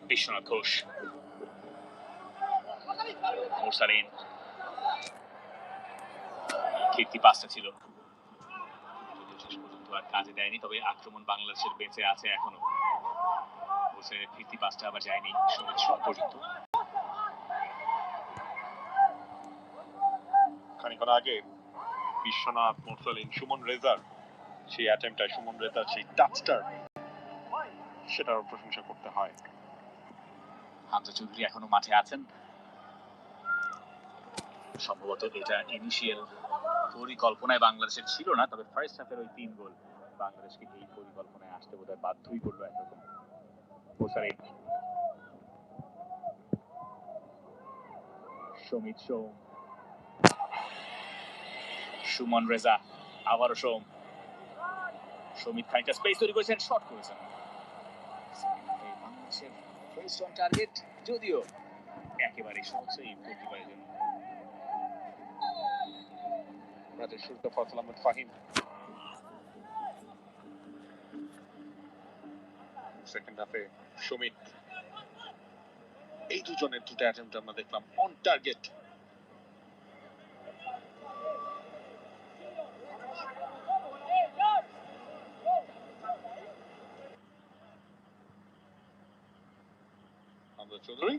বিশ্বনাথ ঘোষ, মোরসালিন, কীর্তি পাসটা ছিল, যদিও শেষ পর্যন্ত আর কাজে দেয়নি, তবে আক্রমণ বাংলাদেশের বেঁচে আছে এখনো। হোসেনের কীর্তি পাসটা আবার যায়নি সমিত সোম পর্যন্ত। খানিকক্ষণ আগে বিশ্বনাথ, মোরসালিন, সুমন রেজার সেই অ্যাটেম্পটা, সুমন রেজার সেই টাচটার, সেটার প্রশংসা করতে হয়। হামজা চৌধুরী এখনো মাঠে আছেন, সম্ভবত এটা ইনিশিয়াল পরিকল্পনায় বাংলাদেশের ছিল না, তবে ফার্স্ট হাফের ওই 3 গোল বাংলাদেশকে এই পরিকল্পনায় আসতে বোধহয় বাধ্যই করলো একরকম। মোরসালিন, সমিত সোম, সুমন রেজা, আবারও সোম, সমিত খানিকটা স্পেস তৈরি করেছেন, শট করেছেন। বাংলাদেশের ফার্স্ট অন টার্গেট, যদিও একেবারে সহজ এই প্রতিবারের জন্য। ম্যাচের শুরুতে ফয়সাল আহমেদ ফাহিম, সেকেন্ড হাফে সুমিত, এই দুজনের দুটো অ্যাটেম্পট আমরা দেখলাম অন টার্গেট। হামজা চৌধুরী